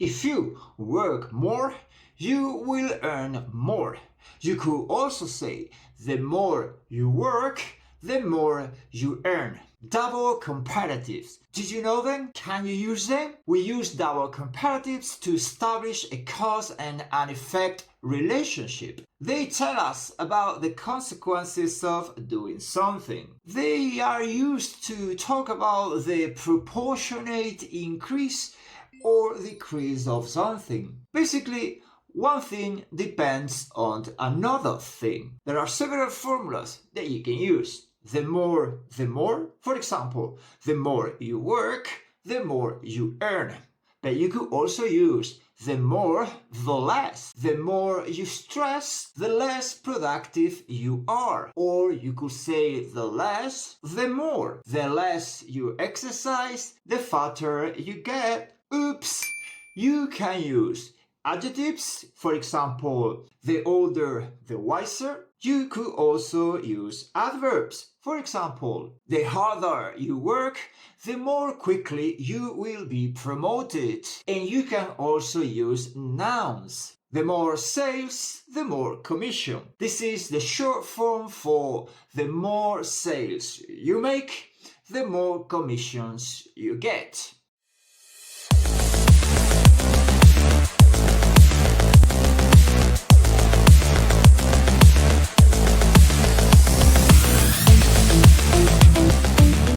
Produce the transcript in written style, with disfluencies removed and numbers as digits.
If you work more, you will earn more. You could also say, the more you work, the more you earn. Double comparatives. Did you know them? Can you use them? We use double comparatives to establish a cause and an effect relationship. They tell us about the consequences of doing something. They are used to talk about the proportionate increase or decrease of something. Basically, one thing depends on another thing. There are several formulas that you can use. The more. For example, the more you work, the more you earn. But you could also use the more, the less. The more you stress, the less productive you are. Or you could say the less, the more. The less you exercise, the fatter you get. Oops! You can use adjectives, for example, the older, the wiser. You could also use adverbs. For example, the harder you work, the more quickly you will be promoted. And you can also use nouns. The more sales, the more commission. This is the short form for the more sales you make, the more commissions you get.